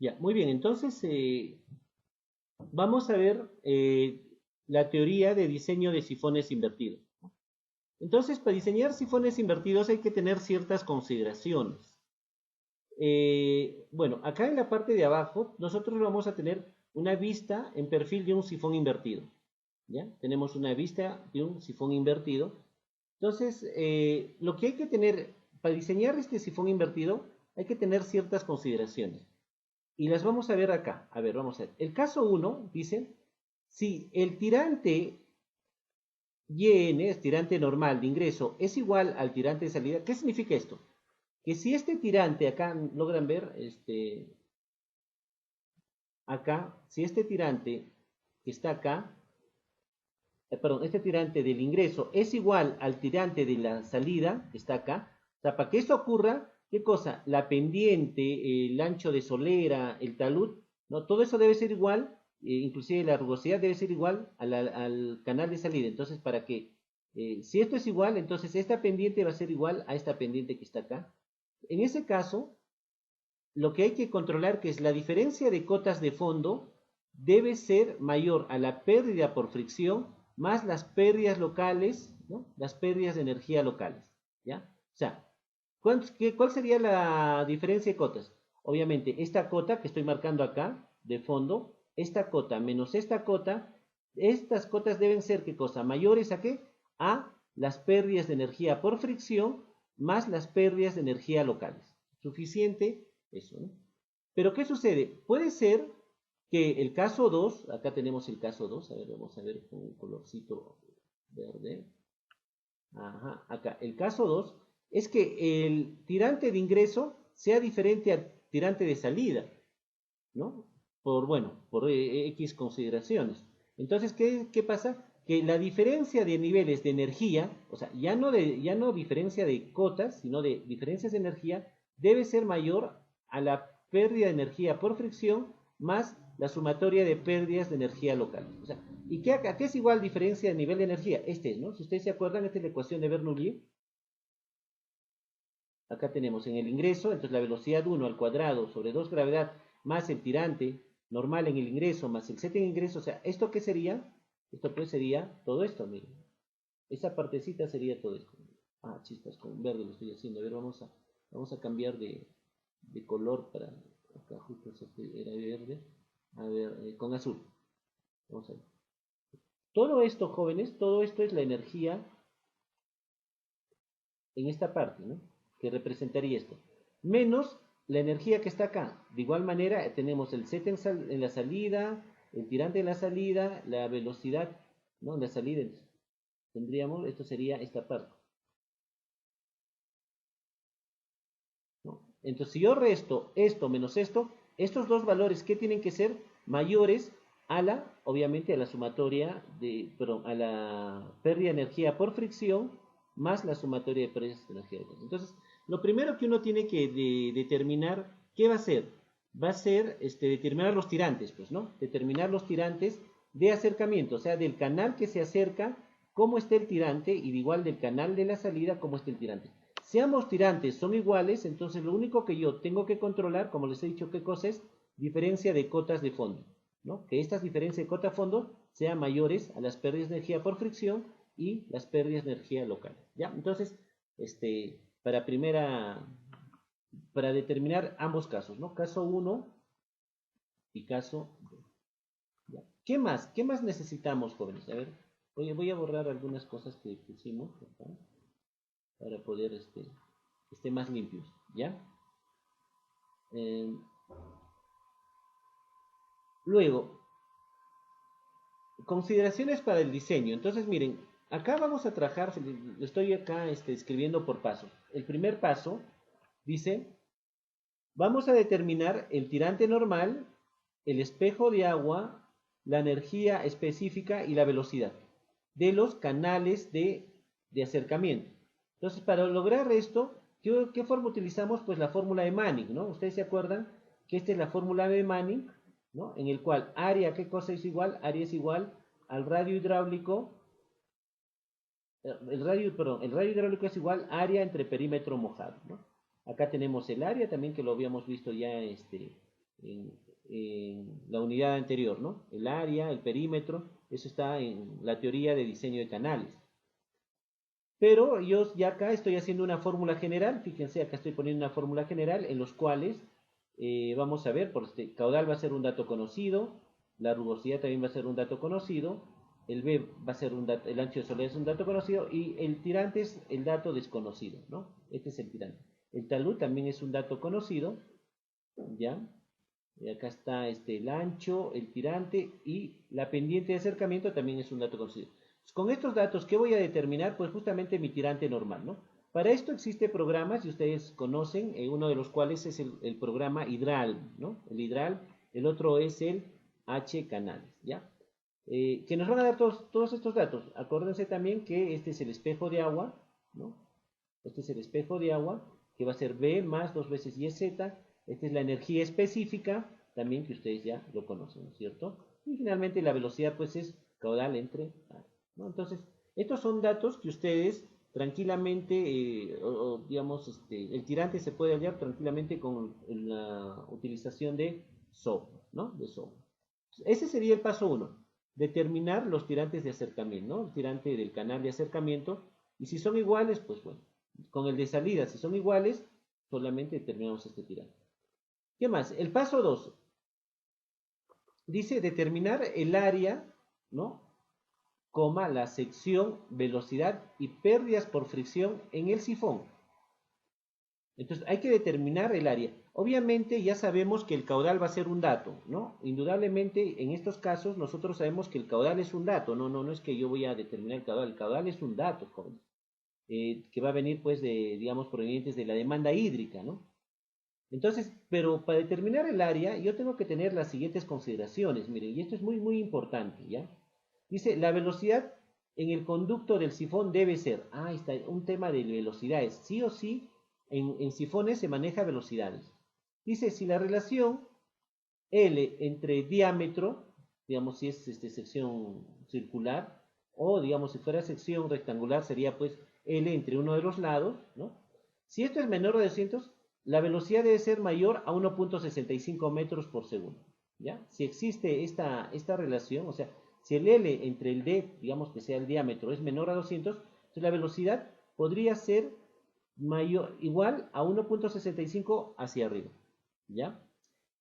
Ya, muy bien. Entonces, vamos a ver la teoría de diseño de sifones invertidos. Entonces, para diseñar sifones invertidos hay que tener ciertas consideraciones. Bueno, acá en la parte de abajo, nosotros vamos a tener una vista en perfil de un sifón invertido. ¿Ya? Tenemos una vista de un sifón invertido. Entonces, lo que hay que tener, para diseñar este sifón invertido, hay que tener ciertas consideraciones. Y las vamos a ver acá. A ver, vamos a ver. El caso uno dice, si el tirante YN, es tirante normal de ingreso, es igual al tirante de salida, ¿qué significa esto? Que si este tirante, acá logran ver, acá, si este tirante que está acá, perdón, este tirante del ingreso es igual al tirante de la salida, que está acá, o sea, para que esto ocurra, ¿qué cosa? La pendiente, el ancho de solera, el talud, ¿no? Todo eso debe ser igual, inclusive la rugosidad debe ser igual al canal de salida. Entonces, para que, si esto es igual, entonces esta pendiente va a ser igual a esta pendiente que está acá. En ese caso, lo que hay que controlar, que es la diferencia de cotas de fondo, debe ser mayor a la pérdida por fricción más las pérdidas locales, ¿no? Las pérdidas de energía locales, ¿ya? O sea, ¿cuál sería la diferencia de cotas? Obviamente, esta cota que estoy marcando acá, de fondo, esta cota menos esta cota, estas cotas deben ser, ¿qué cosa? Mayores a qué? A las pérdidas de energía por fricción más las pérdidas de energía locales. Suficiente eso, ¿no? Pero ¿qué sucede? Puede ser que el caso 2, acá tenemos el caso 2, a ver, vamos a ver con un colorcito verde. Ajá, acá, el caso 2 es que el tirante de ingreso sea diferente al tirante de salida, ¿no? Por X consideraciones. Entonces, ¿qué pasa? Que la diferencia de niveles de energía, o sea, ya no diferencia de cotas, sino de diferencias de energía, debe ser mayor a la pérdida de energía por fricción más la sumatoria de pérdidas de energía local. O sea, ¿y a qué es igual diferencia de nivel de energía? Este es, ¿no? Si ustedes se acuerdan, esta es la ecuación de Bernoulli. Acá tenemos en el ingreso, entonces la velocidad 1 al cuadrado sobre 2 gravedad más el tirante normal en el ingreso más el z en ingreso. O sea, ¿esto qué sería? Esto pues sería todo esto, miren. Esa partecita sería todo esto. Ah, chispas, con verde lo estoy haciendo. A ver, vamos a cambiar de color para... Acá justo era verde. A ver, con azul. Vamos a ver. Todo esto, jóvenes, todo esto es la energía en esta parte, ¿no? Que representaría esto. Menos la energía que está acá. De igual manera, tenemos el Z en la salida, el tirante en la salida, la velocidad, ¿no? En la salida tendríamos, esto sería esta parte, ¿no? Entonces, si yo resto esto menos esto, estos dos valores, ¿qué tienen que ser? Mayores a obviamente, a la sumatoria perdón, a la pérdida de energía por fricción más la sumatoria de pérdidas de energía. Entonces, lo primero que uno tiene que determinar, ¿qué va a hacer? Va a ser determinar los tirantes, pues, ¿no? Determinar los tirantes de acercamiento, o sea, del canal que se acerca, cómo está el tirante, y de igual del canal de la salida, cómo está el tirante. Si ambos tirantes son iguales, entonces lo único que yo tengo que controlar, como les he dicho, ¿qué cosa es? Diferencia de cotas de fondo, ¿no? Que estas diferencias de cota fondo sean mayores a las pérdidas de energía por fricción y las pérdidas de energía local. ¿Ya? Entonces, para para determinar ambos casos, ¿no? Caso uno y caso 2. ¿Ya? ¿Qué más? ¿Qué más necesitamos, jóvenes? A ver, voy a borrar algunas cosas que pusimos acá para poder esté más limpios, ¿ya? Eh, Luego, consideraciones para el diseño. Entonces, miren, acá vamos a trabajar, estoy acá escribiendo por paso. El primer paso dice, vamos a determinar el tirante normal, el espejo de agua, la energía específica y la velocidad de los canales de acercamiento. Entonces, para lograr esto, ¿qué forma utilizamos? Pues la fórmula de Manning, ¿no? Ustedes se acuerdan que esta es la fórmula de Manning, ¿no? En el cual área, ¿qué cosa es igual? Área es igual al radio hidráulico, el radio hidráulico es igual área entre perímetro mojado, ¿no? Acá tenemos el área también que lo habíamos visto ya en la unidad anterior, ¿no? El área, el perímetro, eso está en la teoría de diseño de canales. Pero yo ya acá estoy haciendo una fórmula general, fíjense, acá estoy poniendo una fórmula general en los cuales vamos a ver, por este caudal va a ser un dato conocido, la rugosidad también va a ser un dato conocido, el B va a ser un dato, el ancho de soledad es un dato conocido y el tirante es el dato desconocido, ¿no? Este es el tirante. El talud también es un dato conocido, ¿ya? Y acá está el ancho, el tirante y la pendiente de acercamiento también es un dato conocido. Con estos datos, ¿qué voy a determinar? Pues justamente mi tirante normal, ¿no? Para esto existen programas, y ustedes conocen, uno de los cuales es el programa Hidral, ¿no? El Hidral, el otro es el H-Canales, ¿ya? Que nos van a dar todos estos datos. Acuérdense también que este es el espejo de agua, ¿no? Este es el espejo de agua, que va a ser B más 2 veces YZ. Esta es la energía específica, también que ustedes ya lo conocen, ¿no es cierto? Y finalmente la velocidad, pues es caudal entre área, ¿no? Entonces, estos son datos que ustedes tranquilamente, digamos, el tirante se puede hallar tranquilamente con la utilización de software, ¿no? De software. Ese sería el paso 1, determinar los tirantes de acercamiento, ¿no? El tirante del canal de acercamiento, y si son iguales, pues bueno, con el de salida, si son iguales, solamente determinamos este tirante. ¿Qué más? El paso 2 dice determinar el área, ¿no? Coma, la sección, velocidad y pérdidas por fricción en el sifón. Entonces hay que determinar el área. Obviamente ya sabemos que el caudal va a ser un dato, ¿no? Indudablemente en estos casos nosotros sabemos que el caudal es un dato, no es que yo voy a determinar el caudal es un dato, jóvenes, que va a venir pues de, digamos, provenientes de la demanda hídrica, ¿no? Entonces, pero para determinar el área yo tengo que tener las siguientes consideraciones, miren, y esto es muy importante, ¿ya? Dice, la velocidad en el conducto del sifón debe ser, ahí está, un tema de velocidades, sí o sí, en sifones se maneja velocidades. Dice, si la relación L entre diámetro, digamos si es sección circular, o digamos si fuera sección rectangular sería pues L entre uno de los lados, ¿no? Si esto es menor a 200, la velocidad debe ser mayor a 1.65 metros por segundo, ¿ya? Si existe esta relación, o sea, si el L entre el D, digamos que sea el diámetro, es menor a 200, entonces la velocidad podría ser mayor, igual a 1.65 hacia arriba, ¿ya?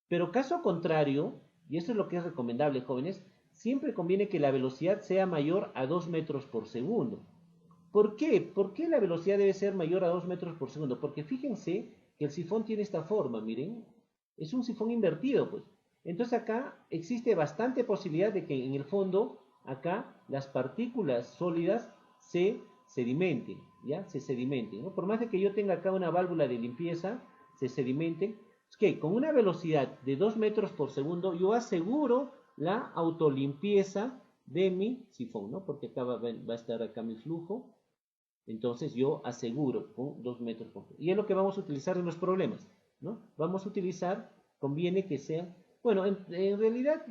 Pero caso contrario, y esto es lo que es recomendable, jóvenes, siempre conviene que la velocidad sea mayor a 2 metros por segundo. ¿Por qué? ¿Por qué la velocidad debe ser mayor a 2 metros por segundo? Porque fíjense que el sifón tiene esta forma, miren, es un sifón invertido, pues. Entonces acá existe bastante posibilidad de que en el fondo, acá, las partículas sólidas se sedimenten, ¿ya? Se sedimenten, ¿no? Por más de que yo tenga acá una válvula de limpieza, se sedimenten. Es que con una velocidad de 2 metros por segundo, yo aseguro la autolimpieza de mi sifón, ¿no? Porque acá va a estar acá mi flujo. Entonces yo aseguro con 2 metros por segundo. Y es lo que vamos a utilizar en los problemas, ¿no? Vamos a utilizar, conviene que sea, bueno, en realidad,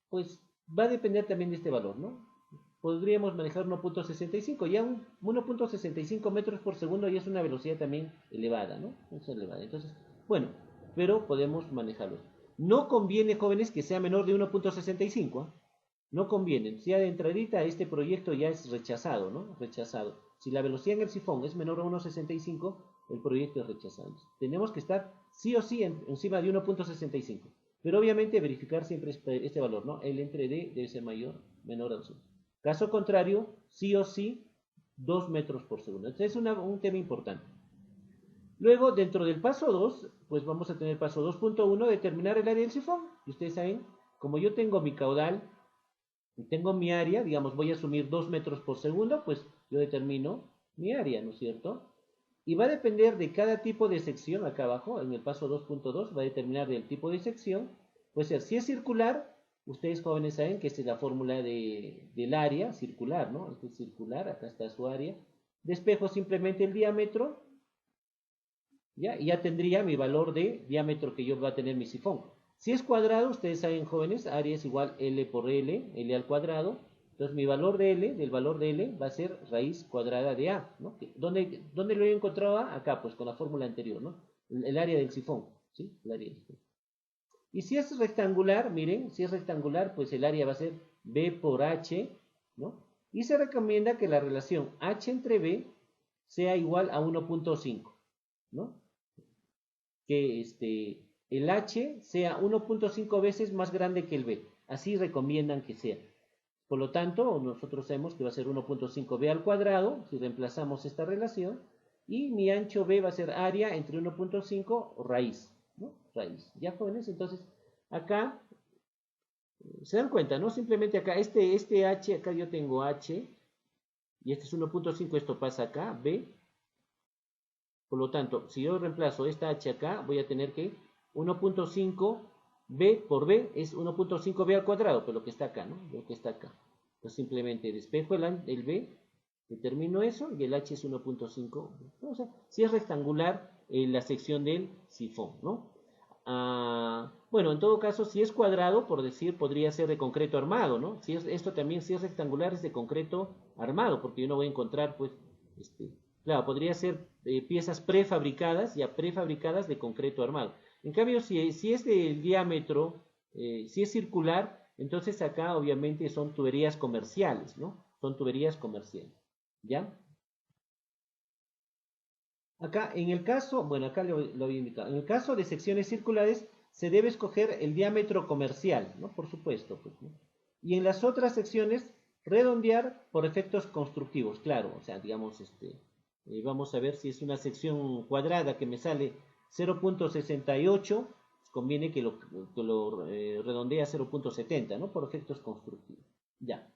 pues va a depender también de este valor, ¿no? Podríamos manejar 1.65, ya 1.65 metros por segundo ya es una velocidad también elevada, ¿no? Es elevada. Entonces, bueno, pero podemos manejarlo. No conviene, jóvenes, que sea menor de 1.65, ¿eh? No conviene. Si ya de entradita este proyecto ya es rechazado, ¿no? Rechazado. Si la velocidad en el sifón es menor a 1.65, el proyecto es rechazado. Tenemos que estar sí o sí encima de 1.65. Pero obviamente verificar siempre este valor, ¿no? El entre D debe ser menor a 200. Caso contrario, sí o sí, 2 metros por segundo. Este es un tema importante. Luego, dentro del paso 2, pues vamos a tener paso 2.1, determinar el área del sifón. Y ustedes saben, como yo tengo mi caudal y tengo mi área, digamos, voy a asumir 2 metros por segundo, pues yo determino mi área, ¿no es cierto? Y va a depender de cada tipo de sección, acá abajo, en el paso 2.2, va a determinar del tipo de sección. Puede ser, si es circular, ustedes jóvenes saben que esta es la fórmula del área circular, ¿no? Este es circular, acá está su área. Despejo simplemente el diámetro, ¿ya? Y ya tendría mi valor de diámetro que yo va a tener mi sifón. Si es cuadrado, ustedes saben, jóvenes, área es igual L por L al cuadrado. Entonces mi valor de L, del valor de L, va a ser raíz cuadrada de A, ¿no? ¿Dónde lo he encontrado A? Acá, pues con la fórmula anterior, ¿no? El área del sifón. ¿sí? El área del espejo. Y si es rectangular, miren, si es rectangular, pues el área va a ser B por H, ¿no? Y se recomienda que la relación H entre B sea igual a 1.5, ¿no? Que el H sea 1.5 veces más grande que el B. Así recomiendan que sea. Por lo tanto, nosotros sabemos que va a ser 1.5b al cuadrado, si reemplazamos esta relación, y mi ancho B va a ser área entre 1.5 raíz, ¿no? Raíz. ¿Ya, jóvenes? Entonces, acá, se dan cuenta, ¿no? Simplemente acá, este H, acá yo tengo H, y este es 1.5, esto pasa acá, B. Por lo tanto, si yo reemplazo esta H acá, voy a tener que 1.5b por B es 1.5b al cuadrado, pero lo que está acá, ¿no? Lo que está acá. Entonces simplemente despejo el B, determino eso, y el H es 1.5. O sea, si es rectangular la sección del sifón, ¿no? Bueno, en todo caso, si es cuadrado, por decir, podría ser de concreto armado, ¿no? Esto también, si es rectangular, es de concreto armado, porque yo no voy a encontrar, pues, claro, podría ser piezas prefabricadas, ya prefabricadas de concreto armado. En cambio, si es del diámetro, si es circular, entonces acá obviamente son tuberías comerciales, ¿no? Son tuberías comerciales, ¿ya? Acá, en el caso, bueno, acá lo había indicado, en el caso de secciones circulares, se debe escoger el diámetro comercial, ¿no? Por supuesto, pues, ¿no? Y en las otras secciones, redondear por efectos constructivos, claro, o sea, digamos, vamos a ver si es una sección cuadrada que me sale 0.68, conviene que lo redondee a 0.70, ¿no? Por efectos constructivos. Ya.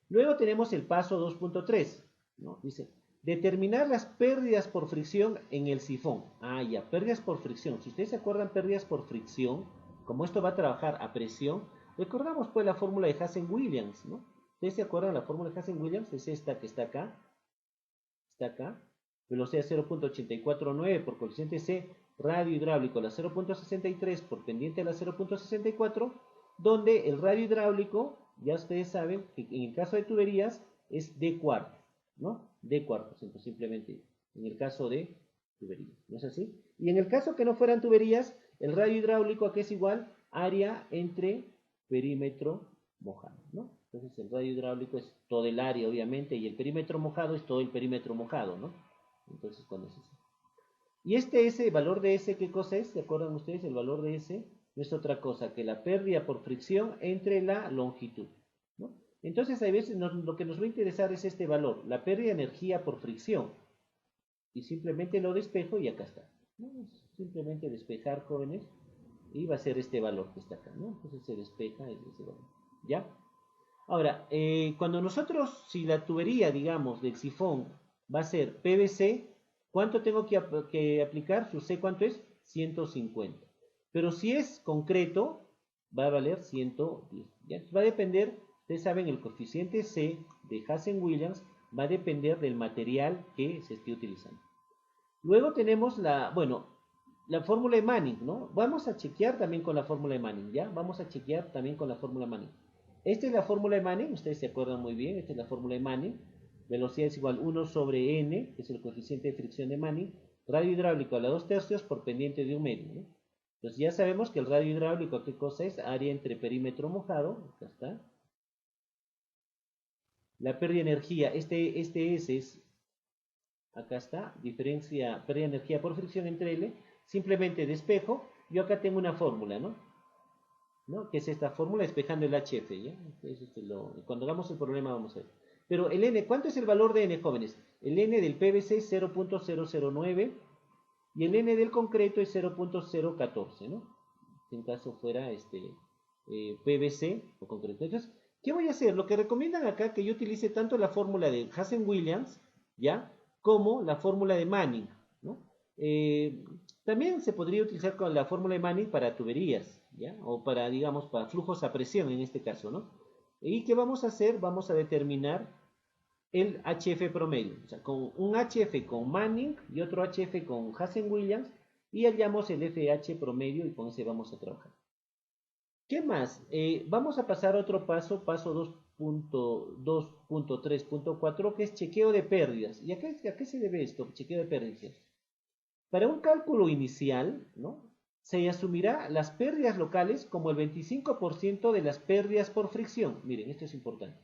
Luego tenemos el paso 2.3, ¿no? Dice, determinar las pérdidas por fricción en el sifón. Ah, ya, pérdidas por fricción. Si ustedes se acuerdan, pérdidas por fricción, como esto va a trabajar a presión, recordamos pues la fórmula de Hazen-Williams, ¿no? ¿Ustedes se acuerdan la fórmula de Hazen-Williams? Es esta que está acá. Está acá. Velocidad 0.849 por coeficiente C, radio hidráulico a la 0.63 por pendiente a la 0.64, donde el radio hidráulico, ya ustedes saben que en el caso de tuberías es D cuartos, ¿no? D cuartos, entonces simplemente en el caso de tuberías, ¿no es así? Y en el caso que no fueran tuberías, el radio hidráulico aquí es igual área entre perímetro mojado, ¿no? Entonces el radio hidráulico es todo el área, obviamente, y el perímetro mojado es todo el perímetro mojado, ¿no? Entonces, cuando es eso. Y ese valor de S, ¿qué cosa es? ¿Se acuerdan ustedes? El valor de S no es otra cosa que la pérdida por fricción entre la longitud, ¿no? Entonces, a veces lo que nos va a interesar es este valor, la pérdida de energía por fricción. Y simplemente lo despejo y acá está, ¿no? Simplemente despejar, jóvenes, y va a ser este valor que está acá, ¿no? Entonces se despeja ese valor, ¿ya? Ahora, cuando nosotros, si la tubería, digamos, del sifón va a ser PVC, ¿cuánto tengo que aplicar? Su C, ¿cuánto es? 150. Pero si es concreto, va a valer 110. ¿Ya? Va a depender, ustedes saben, el coeficiente C de Hazen-Williams va a depender del material que se esté utilizando. Luego tenemos la fórmula de Manning, ¿no? Vamos a chequear también con la fórmula de Manning, ¿ya? Vamos a chequear también con la fórmula de Manning. Esta es la fórmula de Manning, ustedes se acuerdan muy bien, esta es la fórmula de Manning. Velocidad es igual 1 sobre n, que es el coeficiente de fricción de Manning. Radio hidráulico a la 2/3 por pendiente de 1/2, ¿no? Entonces ya sabemos que el radio hidráulico, ¿qué cosa es? Área entre perímetro mojado, acá está. La pérdida de energía, este S es, acá está, diferencia, pérdida de energía por fricción entre L, simplemente despejo, yo acá tengo una fórmula, ¿no? ¿No? Que es esta fórmula despejando el HF, ¿ya? Entonces, cuando hagamos el problema vamos a ver. Pero el N, ¿cuánto es el valor de N, jóvenes? El N del PVC es 0.009 y el N del concreto es 0.014, ¿no? Si en caso fuera PVC o concreto. Entonces, ¿qué voy a hacer? Lo que recomiendan acá que yo utilice tanto la fórmula de Hazen-Williams, ¿ya? Como la fórmula de Manning, ¿no? También se podría utilizar con la fórmula de Manning para tuberías, ¿ya? O para, digamos, para flujos a presión en este caso, ¿no? ¿Y qué vamos a hacer? Vamos a determinar el HF promedio, o sea, con un HF con Manning y otro HF con Hazen-Williams, y hallamos el FH promedio y con ese vamos a trabajar. ¿Qué más? Vamos a pasar a otro paso, paso 2.3.4, que es chequeo de pérdidas. ¿Y a qué se debe esto? Chequeo de pérdidas. Para un cálculo inicial, ¿no? se asumirá las pérdidas locales como el 25% de las pérdidas por fricción. Miren, esto es importante.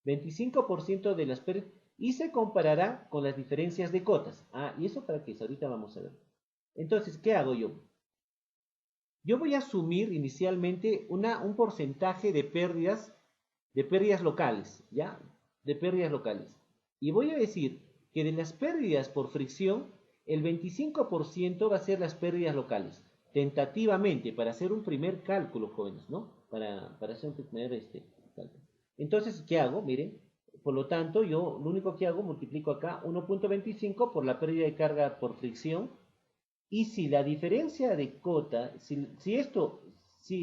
25% de las pérdidas y se comparará con las diferencias de cotas. Ah, ¿y eso para qué es? Ahorita vamos a ver. Entonces, ¿qué hago yo? Yo voy a asumir inicialmente un porcentaje de pérdidas locales, ¿ya? De pérdidas locales. Y voy a decir que de las pérdidas por fricción, el 25% va a ser las pérdidas locales. Tentativamente, para hacer un primer cálculo, jóvenes, ¿no? Para hacer un primer cálculo. Entonces, ¿qué hago? Miren, por lo tanto, yo lo único que hago, multiplico acá 1.25 por la pérdida de carga por fricción. Y si la diferencia de cota, si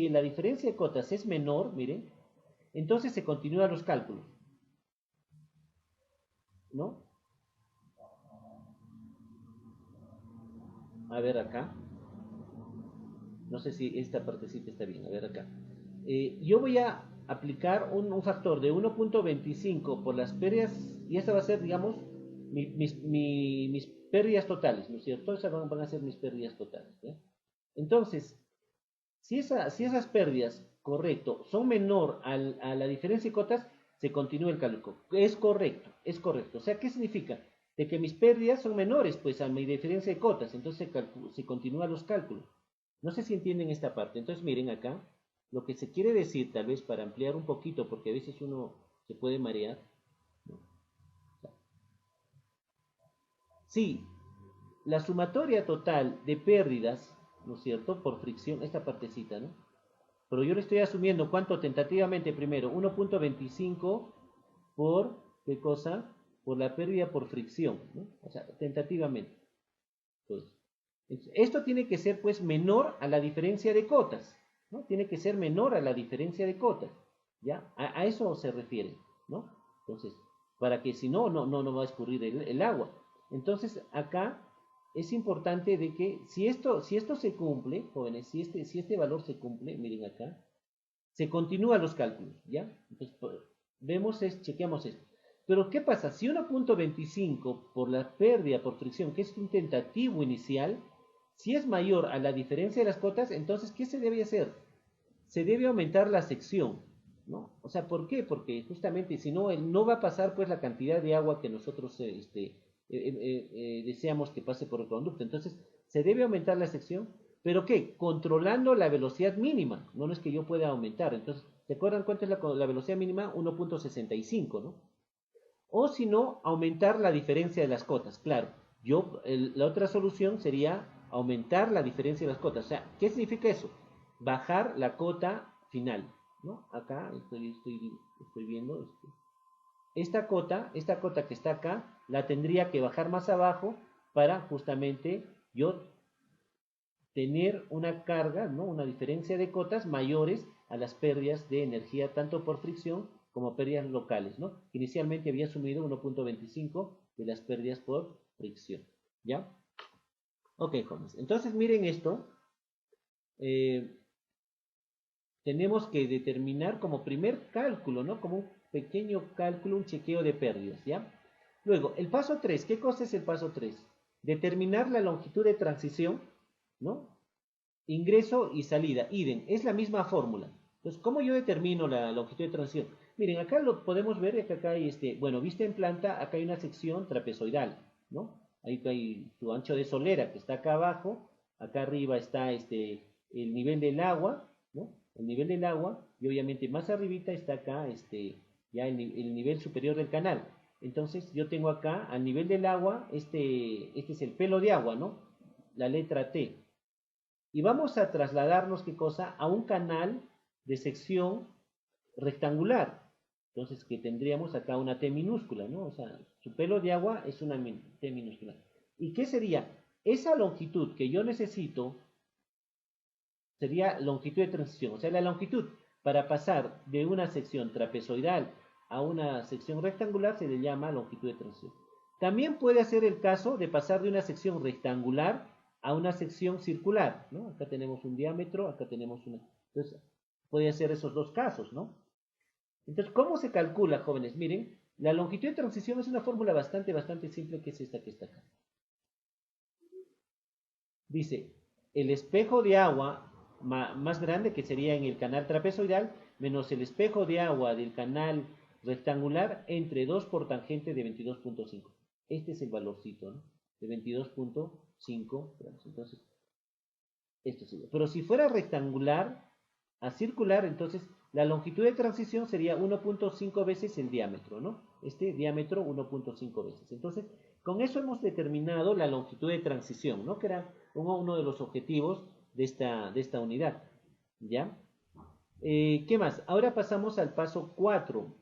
la diferencia de cotas es menor, miren, entonces se continúan los cálculos, ¿no? A ver acá. No sé si esta partecita está bien. A ver acá. Yo voy a aplicar un factor de 1.25 por las pérdidas, y esta va a ser, digamos, mis pérdidas totales, ¿no es cierto? Esas van a ser mis pérdidas totales, ¿ya? Entonces, si esas pérdidas, correcto, son menor a la diferencia de cotas, se continúa el cálculo. Es correcto, es correcto. O sea, ¿qué significa? De que mis pérdidas son menores, pues, a mi diferencia de cotas. Entonces se continúan los cálculos. No sé si entienden esta parte. Entonces, miren acá, lo que se quiere decir, tal vez para ampliar un poquito, porque a veces uno se puede marear. Sí, la sumatoria total de pérdidas, ¿no es cierto? Por fricción, esta partecita, ¿no? Pero yo le estoy asumiendo cuánto tentativamente primero, 1.25 por, ¿qué cosa? Por la pérdida por fricción, ¿no? O sea, tentativamente. Entonces, esto tiene que ser pues menor a la diferencia de cotas, ¿no? Tiene que ser menor a la diferencia de cotas, ¿ya? A eso se refiere, ¿no? Entonces, para que si no, no va a escurrir el agua. Entonces, acá es importante de que si esto se cumple, jóvenes, si este valor se cumple, miren acá, se continúan los cálculos, ¿ya? Entonces, chequeamos esto. Pero, ¿qué pasa? Si 1.25 por la pérdida por fricción, que es un tentativo inicial, si es mayor a la diferencia de las cotas, entonces, ¿qué se debe hacer? Se debe aumentar la sección, ¿no? O sea, ¿por qué? Porque justamente si no, no va a pasar pues la cantidad de agua que nosotros deseamos que pase por el conducto. Entonces, se debe aumentar la sección, pero ¿qué? Controlando la velocidad mínima. No es que yo pueda aumentar. Entonces, ¿se acuerdan cuánto es la velocidad mínima? 1.65, ¿no? O si no, aumentar la diferencia de las cotas. Claro, la otra solución sería aumentar la diferencia de las cotas. O sea, ¿qué significa eso? Bajar la cota final, ¿no? Acá estoy viendo esta cota que está acá, la tendría que bajar más abajo para justamente yo tener una carga, ¿no? Una diferencia de cotas mayores a las pérdidas de energía, tanto por fricción como pérdidas locales, ¿no? Inicialmente había asumido 1.25 de las pérdidas por fricción, ¿ya? Ok, jóvenes. Entonces, miren esto. Tenemos que determinar como primer cálculo, ¿no? Como un pequeño cálculo, un chequeo de pérdidas, ¿ya? Luego, el paso 3, ¿qué cosa es el paso 3? Determinar la longitud de transición, ¿no? Ingreso y salida, idem, es la misma fórmula. Entonces, ¿cómo yo determino la longitud de transición? Miren, acá lo podemos ver, acá hay bueno, vista en planta, acá hay una sección trapezoidal, ¿no? Ahí hay su ancho de solera que está acá abajo, acá arriba está el nivel del agua, ¿no? El nivel del agua, y obviamente más arribita está acá ya el nivel superior del canal. Entonces, yo tengo acá, al nivel del agua, este es el pelo de agua, ¿no? La letra T. Y vamos a trasladarnos, ¿qué cosa? A un canal de sección rectangular. Entonces, que tendríamos acá una T minúscula, ¿no? O sea, su pelo de agua es una T minúscula. ¿Y qué sería? Esa longitud que yo necesito sería longitud de transición. O sea, la longitud para pasar de una sección trapezoidal a una sección rectangular se le llama longitud de transición. También puede ser el caso de pasar de una sección rectangular a una sección circular, ¿no? Acá tenemos un diámetro, acá tenemos una... Entonces, puede ser esos dos casos, ¿no? Entonces, ¿cómo se calcula, jóvenes? Miren, la longitud de transición es una fórmula bastante simple, que es esta que está acá. Dice, el espejo de agua más grande, que sería en el canal trapezoidal, menos el espejo de agua del canal rectangular entre 2 por tangente de 22.5. Este es el valorcito, ¿no? De 22.5 gramos. Entonces, esto sería. Pero si fuera rectangular a circular, entonces la longitud de transición sería 1.5 veces el diámetro, ¿no? Este diámetro 1.5 veces. Entonces, con eso hemos determinado la longitud de transición, ¿no? Que era uno de los objetivos de esta unidad, ¿ya? ¿Qué más? Ahora pasamos al paso 4.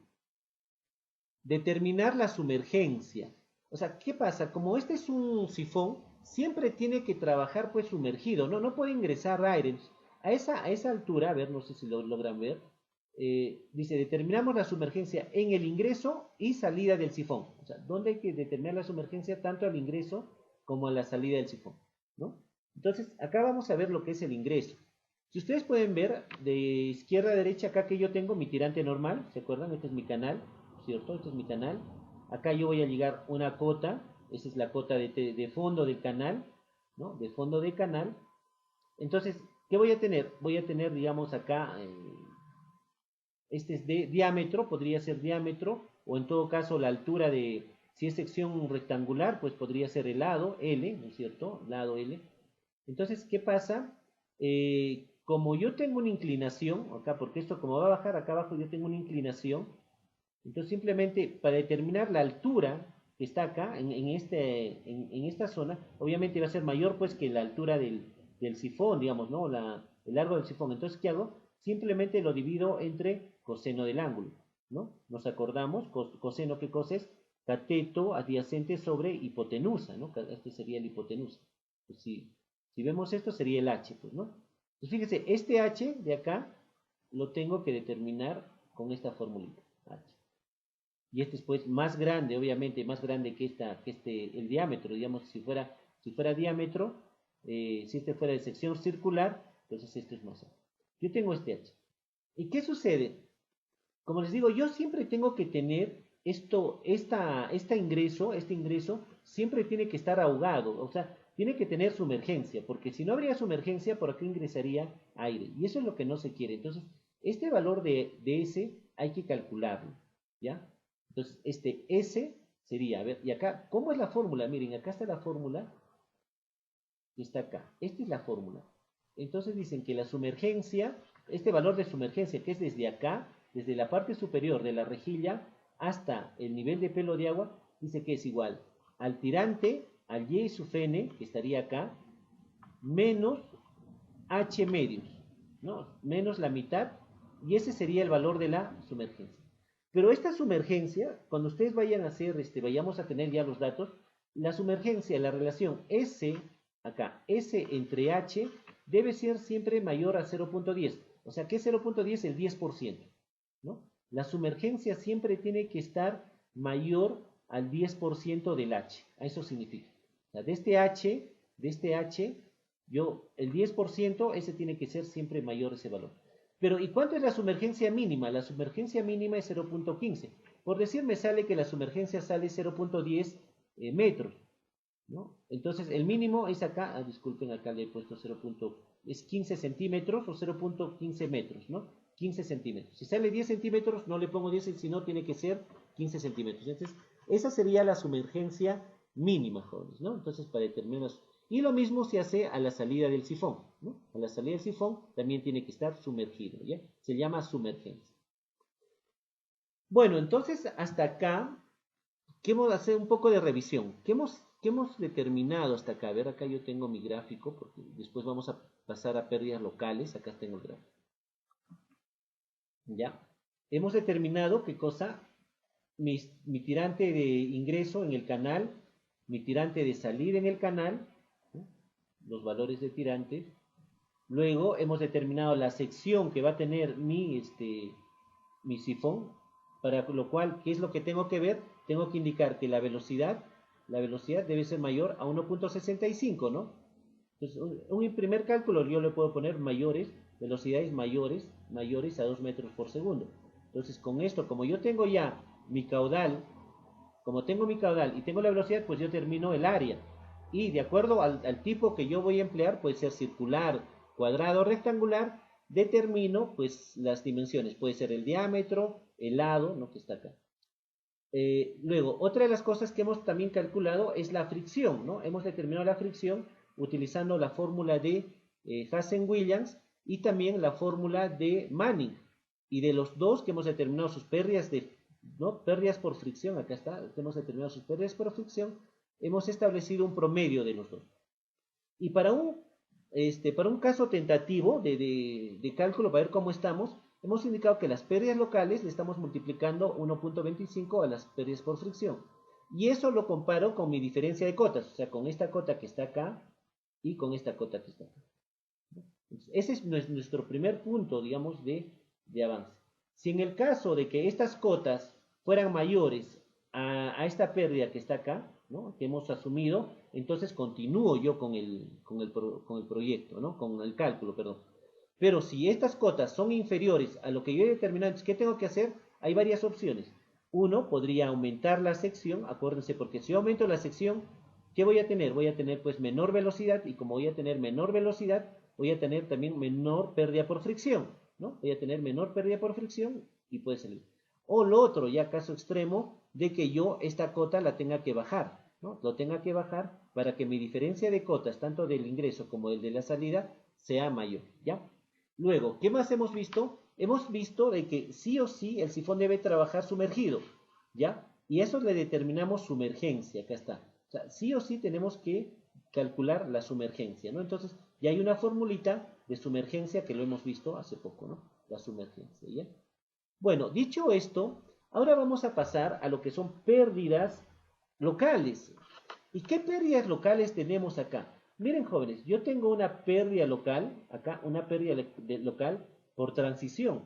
Determinar la sumergencia. O sea, ¿qué pasa? Como este es un sifón, siempre tiene que trabajar pues sumergido, ¿no? No puede ingresar aire. A esa altura, a ver, no sé si lo logran ver, dice, determinamos la sumergencia en el ingreso y salida del sifón. O sea, ¿dónde hay que determinar la sumergencia? Tanto al ingreso como a la salida del sifón, ¿no? Entonces, acá vamos a ver lo que es el ingreso. Si ustedes pueden ver, de izquierda a derecha, acá que yo tengo mi tirante normal, ¿se acuerdan? Este es mi canal, ¿cierto? Este es mi canal. Acá yo voy a ligar una cota, esa es la cota de fondo del canal, ¿no? De fondo del canal. Entonces, ¿qué voy a tener? Voy a tener, digamos, acá, este es de diámetro, podría ser diámetro, o en todo caso la altura de, si es sección rectangular, pues podría ser el lado L, ¿no es cierto? Lado L. Entonces, ¿qué pasa? Como yo tengo una inclinación, acá, porque esto como va a bajar acá abajo, yo tengo una inclinación, entonces simplemente para determinar la altura que está acá, en esta zona, obviamente va a ser mayor pues que la altura del sifón, digamos, ¿no? El largo del sifón. Entonces, ¿qué hago? Simplemente lo divido entre coseno del ángulo, ¿no? Nos acordamos, coseno, ¿qué cosa es? Cateto adyacente sobre hipotenusa, ¿no? Este sería el hipotenusa. Pues si vemos esto, sería el h, pues, ¿no? Pues fíjense, este h de acá lo tengo que determinar con esta formulita, h. Y este es pues más grande, obviamente, más grande que el diámetro, digamos, si fuera diámetro, si este fuera de sección circular, entonces este es más alto. Yo tengo este h. ¿Y qué sucede? Como les digo, yo siempre tengo que tener este ingreso siempre tiene que estar ahogado, o sea, tiene que tener sumergencia, porque si no habría sumergencia, por aquí ingresaría aire, y eso es lo que no se quiere. Entonces, este valor de S hay que calcularlo, ¿ya? Entonces, este S sería, a ver, y acá, ¿cómo es la fórmula? Miren, acá está la fórmula, que está acá. Esta es la fórmula. Entonces dicen que la sumergencia, este valor de sumergencia, que es desde acá, desde la parte superior de la rejilla hasta el nivel de pelo de agua, dice que es igual al tirante, al Y sub n, que estaría acá, menos H medios, ¿no? Menos la mitad, y ese sería el valor de la sumergencia. Pero esta sumergencia, cuando ustedes vayan a hacer, vayamos a tener ya los datos, la sumergencia, la relación S, acá, S entre H, debe ser siempre mayor a 0.10. O sea, ¿qué es 0.10? El 10%, ¿no? La sumergencia siempre tiene que estar mayor al 10% del H. Eso significa. O sea, de este H, el 10%, ese tiene que ser siempre mayor ese valor. Pero, ¿y cuánto es la sumergencia mínima? La sumergencia mínima es 0.15. Por decir, me sale que la sumergencia sale 0.10 metros, ¿no? Entonces, el mínimo es acá, disculpen, acá le he puesto 0. Es 15 centímetros o 0.15 metros, ¿no? 15 centímetros. Si sale 10 centímetros, no le pongo 10, sino tiene que ser 15 centímetros. Entonces, esa sería la sumergencia mínima, jóvenes, ¿no? Entonces, para determinar. Y lo mismo se hace a la salida del sifón, ¿no? A la salida del sifón también tiene que estar sumergido, ¿ya? Se llama sumergencia. Bueno, entonces, hasta acá, vamos a hacer un poco de revisión. ¿Qué hemos determinado hasta acá? A ver, acá yo tengo mi gráfico, porque después vamos a pasar a pérdidas locales. Acá tengo el gráfico. ¿Ya? Hemos determinado qué cosa, mi tirante de ingreso en el canal, mi tirante de salida en el canal, ¿no? Los valores de tirante. Luego hemos determinado la sección que va a tener mi sifón, para lo cual, ¿qué es lo que tengo que ver? Tengo que indicar que la velocidad debe ser mayor a 1.65, ¿no? Entonces, un primer cálculo yo le puedo poner velocidades mayores a 2 metros por segundo. Entonces, con esto, como yo tengo ya mi caudal, y tengo la velocidad, pues yo termino el área. Y de acuerdo al tipo que yo voy a emplear, puede ser circular, cuadrado, rectangular, determino pues las dimensiones. Puede ser el diámetro, el lado, ¿no? Que está acá. Luego, otra de las cosas que hemos también calculado es la fricción, ¿no? Hemos determinado la fricción utilizando la fórmula de Hazen-Williams y también la fórmula de Manning. Y de los dos que hemos determinado sus pérdidas ¿no? Pérdidas por fricción, acá está, hemos determinado sus pérdidas por fricción, hemos establecido un promedio de los dos. Y para un caso tentativo de cálculo, para ver cómo estamos, hemos indicado que las pérdidas locales le estamos multiplicando 1.25 a las pérdidas por fricción. Y eso lo comparo con mi diferencia de cotas, o sea, con esta cota que está acá y con esta cota que está acá. Entonces, ese es nuestro primer punto, digamos, de avance. Si en el caso de que estas cotas fueran mayores a esta pérdida que está acá, ¿no? Que hemos asumido, entonces continúo yo con el proyecto, ¿no? Con el cálculo, perdón. Pero si estas cotas son inferiores a lo que yo he determinado, ¿qué tengo que hacer? Hay varias opciones. Uno, podría aumentar la sección, acuérdense, porque si yo aumento la sección, ¿qué voy a tener? Voy a tener pues menor velocidad y como voy a tener menor velocidad, voy a tener también menor pérdida por fricción, ¿no? Voy a tener menor pérdida por fricción y puede salir. O lo otro, ya caso extremo, de que yo esta cota la tenga que bajar, ¿no? Lo tenga que bajar para que mi diferencia de cotas, tanto del ingreso como del de la salida, sea mayor, ¿ya? Luego, ¿qué más hemos visto? Hemos visto de que sí o sí el sifón debe trabajar sumergido, ¿ya? Y eso le determinamos sumergencia, acá está. O sea, sí o sí tenemos que calcular la sumergencia, ¿no? Entonces, ya hay una formulita de sumergencia que lo hemos visto hace poco, ¿no? La sumergencia, ¿ya? Bueno, dicho esto, ahora vamos a pasar a lo que son pérdidas locales. ¿Y qué pérdidas locales tenemos acá? Miren, jóvenes, yo tengo una pérdida local, acá, una pérdida local por transición.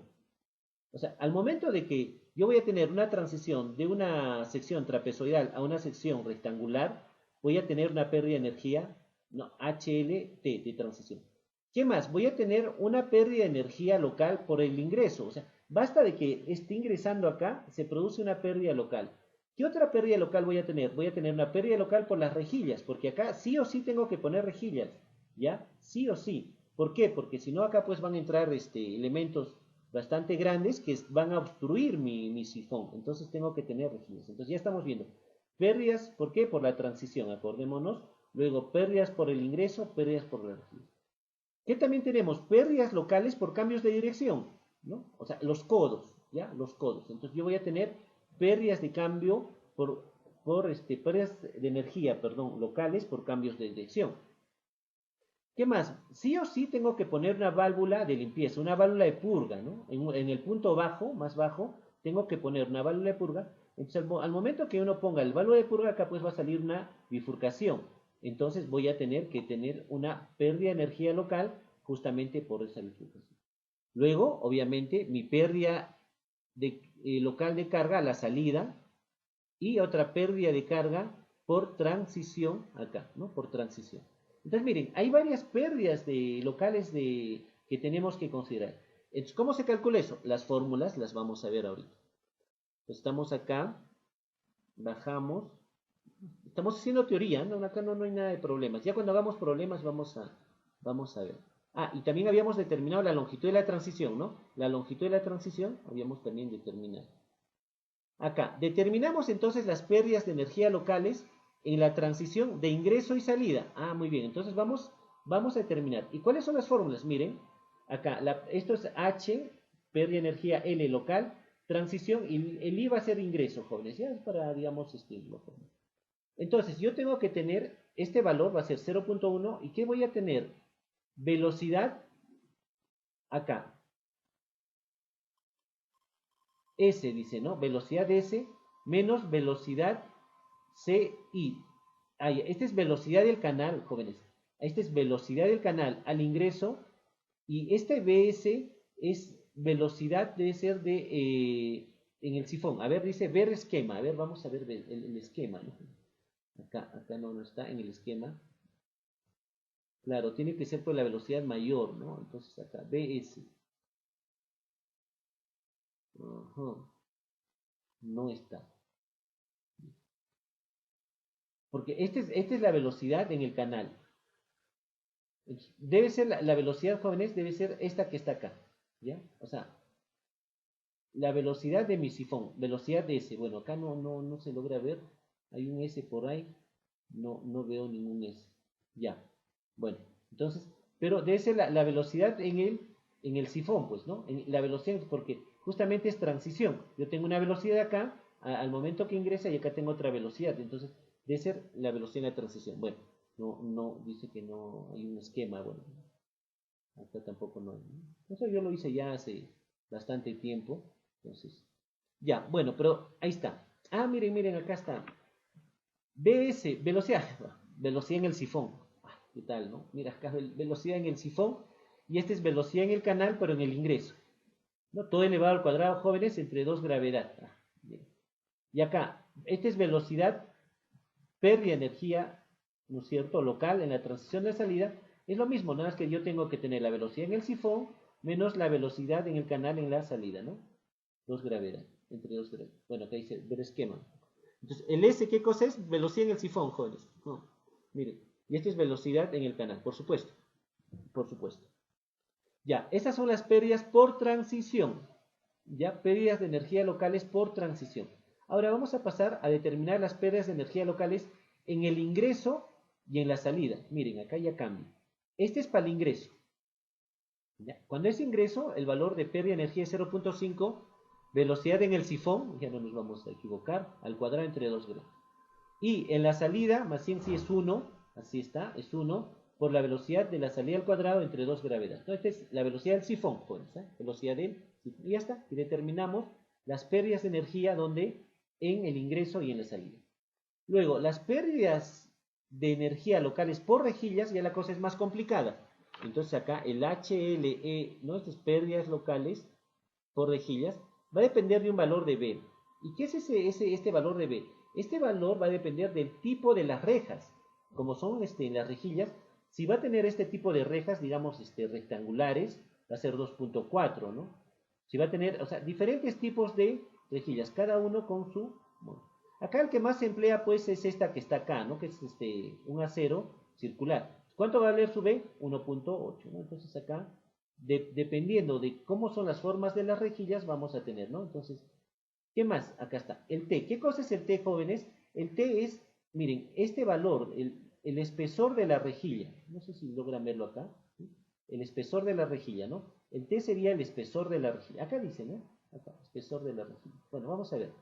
O sea, al momento de que yo voy a tener una transición de una sección trapezoidal a una sección rectangular, voy a tener una pérdida de energía, no, HLT de transición. ¿Qué más? Voy a tener una pérdida de energía local por el ingreso. O sea, basta de que esté ingresando acá, se produce una pérdida local. ¿Qué otra pérdida local voy a tener? Voy a tener una pérdida local por las rejillas, porque acá sí o sí tengo que poner rejillas, ¿ya? Sí o sí. ¿Por qué? Porque si no acá pues van a entrar elementos bastante grandes que van a obstruir mi sifón. Entonces tengo que tener rejillas. Entonces ya estamos viendo. Pérdidas, ¿por qué? Por la transición, acordémonos. Luego pérdidas por el ingreso, pérdidas por la rejilla. ¿Qué también tenemos? Pérdidas locales por cambios de dirección, ¿no? O sea, los codos, ¿ya? Los codos. Entonces yo voy a tener pérdidas de cambio pérdidas de energía, perdón, locales por cambios de dirección. ¿Qué más? Sí o sí tengo que poner una válvula de limpieza, una válvula de purga, ¿no? En el punto bajo, más bajo, tengo que poner una válvula de purga. Entonces, al momento que uno ponga el válvula de purga, acá pues va a salir una bifurcación. Entonces voy a tener que tener una pérdida de energía local justamente por esa bifurcación. Luego, obviamente, mi pérdida local de carga a la salida y otra pérdida de carga por transición acá, ¿no? Por transición. Entonces, miren, hay varias pérdidas locales que tenemos que considerar. Entonces, ¿cómo se calcula eso? Las fórmulas las vamos a ver ahorita. Estamos acá, bajamos. Estamos haciendo teoría, ¿no? Acá no hay nada de problemas. Ya cuando hagamos problemas vamos a ver. Ah, y también habíamos determinado la longitud de la transición, ¿no? La longitud de la transición habíamos también determinado. Acá, determinamos entonces las pérdidas de energía locales en la transición de ingreso y salida. Ah, muy bien, entonces vamos a determinar. ¿Y cuáles son las fórmulas? Miren, acá, esto es H, pérdida de energía L local, transición, y el I va a ser ingreso, jóvenes, ya es para, digamos, entonces, yo tengo que tener, este valor va a ser 0.1, ¿y qué voy a tener? Velocidad, acá, S dice, ¿no? Velocidad S menos velocidad CI. Ah, esta es velocidad del canal, jóvenes. Esta es velocidad del canal al ingreso. Y este BS es velocidad, debe ser en el sifón. A ver, dice ver esquema. A ver, vamos a ver el esquema, ¿no? Acá no está en el esquema. Claro, tiene que ser por la velocidad mayor, ¿no? Entonces acá, BS. Ajá. No está. porque esta es la velocidad en el canal. Debe ser la velocidad, jóvenes, debe ser esta que está acá, ¿ya? O sea, la velocidad de mi sifón, velocidad de S. Bueno, acá no se logra ver, hay un S por ahí, no veo ningún S. Ya, bueno, entonces, pero debe ser la velocidad en el sifón, pues, ¿no? La velocidad, porque justamente es transición. Yo tengo una velocidad acá, al momento que ingresa, y acá tengo otra velocidad. Entonces, debe ser la velocidad en la transición. Bueno, dice que no hay un esquema, bueno, acá tampoco no hay, ¿no? Eso yo lo hice ya hace bastante tiempo, entonces, ya, bueno, pero ahí está. Ah, miren, acá está. BS, velocidad, velocidad en el sifón. ¿Qué tal, no? Mira, acá velocidad en el sifón y esta es velocidad en el canal, pero en el ingreso. ¿No? Todo elevado al cuadrado, jóvenes, entre 2 gravedad. Y acá, esta es velocidad, pérdida de energía, ¿no es cierto?, local en la transición de salida. Es lo mismo, nada más que yo tengo que tener la velocidad en el sifón menos la velocidad en el canal en la salida, ¿no? 2 gravedad, entre 2 gravedad. Bueno, acá dice ver esquema. Entonces, el S, ¿qué cosa es? Velocidad en el sifón, jóvenes. No, miren, y esta es velocidad en el canal, por supuesto. Por supuesto. Ya, esas son las pérdidas por transición. Ya, pérdidas de energía locales por transición. Ahora vamos a pasar a determinar las pérdidas de energía locales en el ingreso y en la salida. Miren, acá ya cambia. Este es para el ingreso. ¿Ya? Cuando es ingreso, el valor de pérdida de energía es 0.5, velocidad en el sifón, ya no nos vamos a equivocar, al cuadrado entre 2 grados. Y en la salida, más bien si es 1, así está, es 1, por la velocidad de la salida al cuadrado entre 2 gravedades. Entonces, esta es la velocidad del sifón, pues, ¿eh? Velocidad del sifón. Y ya está, y determinamos las pérdidas de energía donde en el ingreso y en la salida. Luego, las pérdidas de energía locales por rejillas, ya la cosa es más complicada. Entonces acá el HLE, ¿no? Estas pérdidas locales por rejillas, va a depender de un valor de B. ¿Y qué es este valor de B? Este valor va a depender del tipo de las rejas. Como son las rejillas, si va a tener este tipo de rejas, digamos, rectangulares, va a ser 2.4, ¿no? Si va a tener, o sea, diferentes tipos de rejillas, cada uno con su... Bueno, acá el que más se emplea, pues, es esta que está acá, ¿no? Que es un acero circular. ¿Cuánto va a valer su B? 1.8, ¿no? Entonces acá dependiendo de cómo son las formas de las rejillas, vamos a tener, ¿no? Entonces, ¿qué más? Acá está, el T. ¿Qué cosa es el T, jóvenes? El T es, miren, este valor, el espesor de la rejilla. No sé si logran verlo acá. ¿Sí? El espesor de la rejilla, ¿no? El T sería el espesor de la rejilla. Acá dice, ¿no? Acá, espesor de la rejilla. Bueno, vamos a ver.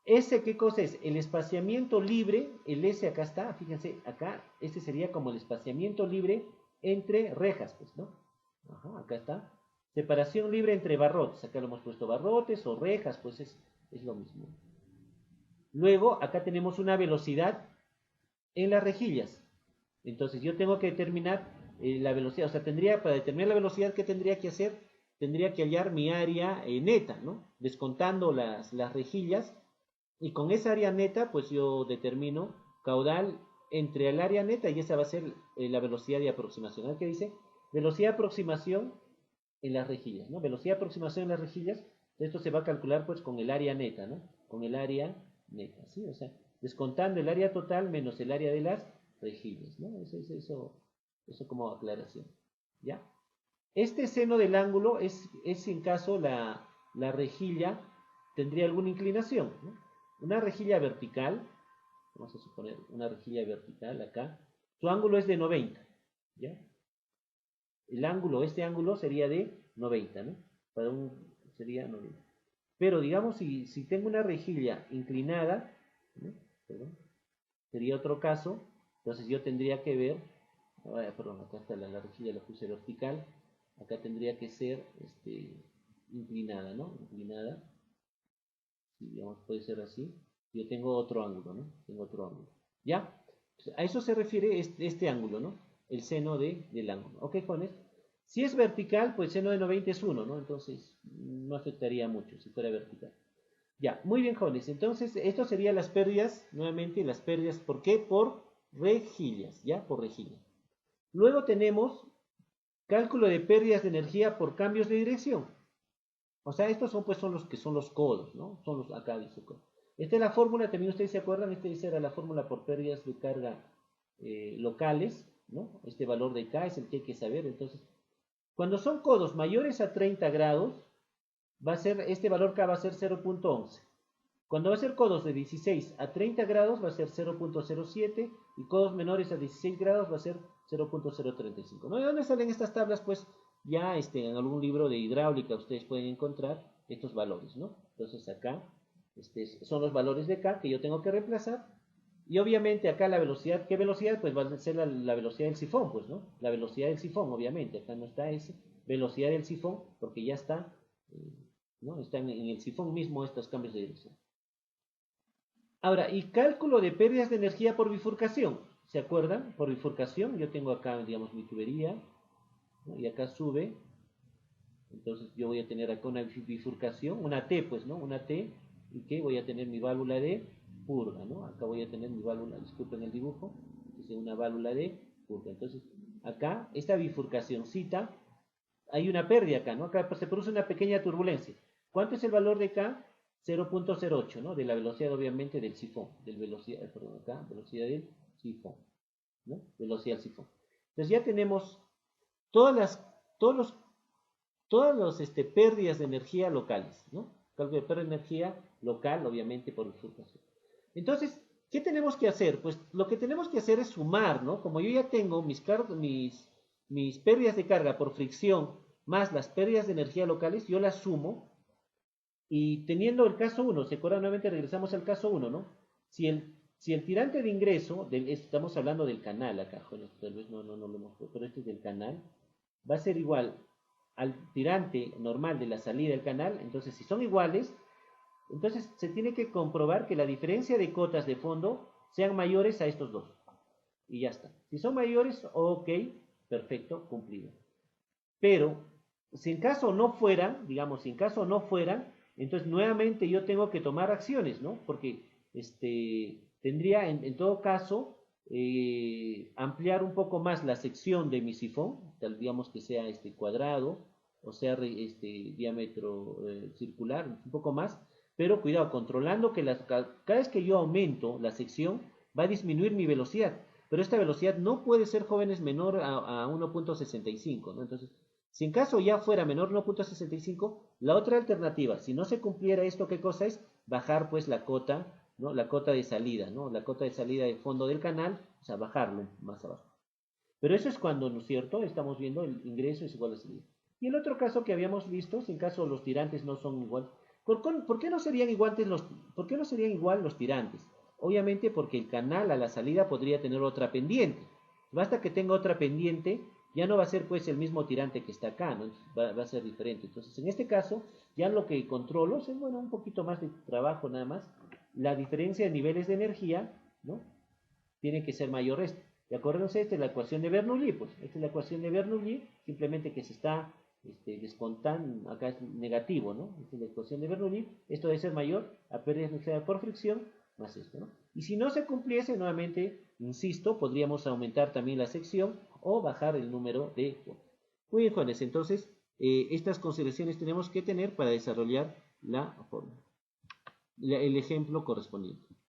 S, ¿qué cosa es? El espaciamiento libre, el S acá está, fíjense, acá, este sería como el espaciamiento libre entre rejas, pues, ¿no? Ajá, acá está. Separación libre entre barrotes. Acá lo hemos puesto barrotes o rejas, pues es lo mismo. Luego, acá tenemos una velocidad en las rejillas. Entonces, yo tengo que determinar la velocidad. O sea, para determinar la velocidad, ¿qué tendría que hacer? Tendría que hallar mi área neta, ¿no? Descontando las rejillas. Y con esa área neta, pues yo determino caudal entre el área neta y esa va a ser la velocidad de aproximación. ¿Qué dice? Velocidad de aproximación en las rejillas, ¿no? Velocidad de aproximación en las rejillas, esto se va a calcular pues con el área neta, ¿no? Con el área neta, ¿sí? O sea, descontando el área total menos el área de las rejillas, ¿no? Eso como aclaración, ¿ya? Este seno del ángulo es en caso la rejilla tendría alguna inclinación, ¿no? Una rejilla vertical, vamos a suponer una rejilla vertical acá, su ángulo es de 90, ¿ya? El ángulo, este ángulo sería de 90, ¿no? Sería 90. Pero digamos, si tengo una rejilla inclinada, ¿no? Perdón, sería otro caso, entonces yo tendría que ver, perdón, acá está la rejilla, la puse vertical, acá tendría que ser inclinada, ¿no? Inclinada, si digamos, puede ser así. Yo tengo otro ángulo, ¿no? Tengo otro ángulo. ¿Ya? A eso se refiere este ángulo, ¿no? El seno del ángulo. ¿Ok, jóvenes? Si es vertical, pues el seno de 90 es 1, ¿no? Entonces, no afectaría mucho si fuera vertical. Ya, muy bien, jóvenes. Entonces, esto serían las pérdidas, nuevamente, las pérdidas, ¿por qué? Por rejillas, ¿ya? Por rejillas. Luego tenemos cálculo de pérdidas de energía por cambios de dirección. O sea, estos son, pues, son los que son los codos, ¿no? Son los, acá dice codo. Esta es la fórmula, también ustedes se acuerdan, esta era la fórmula por pérdidas de carga locales, ¿no? Este valor de K es el que hay que saber. Entonces, cuando son codos mayores a 30 grados, va a ser, este valor K va a ser 0.11. Cuando va a ser codos de 16 a 30 grados va a ser 0.07 y codos menores a 16 grados va a ser 0.035. ¿No? ¿De dónde salen estas tablas? Pues ya en algún libro de hidráulica ustedes pueden encontrar estos valores, ¿no? Entonces acá son los valores de K que yo tengo que reemplazar. Y obviamente acá la velocidad, ¿qué velocidad? Pues va a ser la velocidad del sifón, pues, ¿no? La velocidad del sifón, obviamente. Acá no está ese. Velocidad del sifón, porque ya está, ¿no? Están en el sifón mismo estos cambios de dirección. Ahora, y cálculo de pérdidas de energía por bifurcación. ¿Se acuerdan? Por bifurcación, yo tengo acá, digamos, mi tubería, ¿no? Y acá sube. Entonces yo voy a tener acá una bifurcación, una T, pues, ¿no? Una T, y que voy a tener mi válvula de purga, ¿no? Acá voy a tener mi válvula, disculpen el dibujo, es una válvula de purga. Entonces, acá, esta bifurcacióncita, hay una pérdida acá, ¿no? Acá se produce una pequeña turbulencia. ¿Cuánto es el valor de K? 0.08, ¿no? De la velocidad, obviamente, del sifón. Perdón, acá, velocidad del sifón, ¿no? Velocidad del sifón. Entonces ya tenemos todos los pérdidas de energía locales, ¿no? Cálculo de pérdida de energía local, obviamente, por bifurcación. Entonces, ¿qué tenemos que hacer? Pues lo que tenemos que hacer es sumar, ¿no? Como yo ya tengo mis pérdidas de carga por fricción más las pérdidas de energía locales, yo las sumo y teniendo el caso 1, ¿se acuerdan? Nuevamente regresamos al caso 1, ¿no? Si el tirante de ingreso, estamos hablando del canal acá, bueno, tal vez no lo hemos, pero este es del canal, va a ser igual al tirante normal de la salida del canal. Entonces si son iguales, entonces se tiene que comprobar que la diferencia de cotas de fondo sean mayores a estos dos. Y ya está. Si son mayores, ok, perfecto, cumplido. Pero si en caso no fueran, digamos, si en caso no fueran, entonces nuevamente yo tengo que tomar acciones, ¿no? Porque tendría en todo caso ampliar un poco más la sección de mi sifón, digamos que sea cuadrado, o sea diámetro circular, un poco más, pero cuidado, controlando que cada vez que yo aumento la sección, va a disminuir mi velocidad, pero esta velocidad no puede ser, jóvenes, menor a 1.65, ¿no? Entonces, si en caso ya fuera menor 1.65, la otra alternativa, si no se cumpliera esto, ¿qué cosa es? Bajar pues la cota, ¿no? La cota de salida, ¿no? La cota de salida del fondo del canal, o sea, bajarlo más abajo. Pero eso es cuando, ¿no es cierto? Estamos viendo el ingreso es igual a salida. Y el otro caso que habíamos visto, si en caso los tirantes no son igual, ¿por qué no serían por qué no serían igual los tirantes? Obviamente porque el canal a la salida podría tener otra pendiente. Basta que tenga otra pendiente, ya no va a ser pues el mismo tirante que está acá, ¿no? Va a ser diferente. Entonces, en este caso, ya lo que controlo es, bueno, un poquito más de trabajo nada más. La diferencia de niveles de energía, ¿no? Tiene que ser mayor esto. Y acuérdense, esta es la ecuación de Bernoulli, pues. Esta es la ecuación de Bernoulli, simplemente que se está descontando, acá es negativo, ¿no? Esta es la ecuación de Bernoulli. Esto debe ser mayor a pérdida de energía por fricción más esto, ¿no? Y si no se cumpliese, nuevamente, insisto, podríamos aumentar también la sección o bajar el número de cuotas. Muy bien, jóvenes, entonces, estas consideraciones tenemos que tener para desarrollar el ejemplo correspondiente.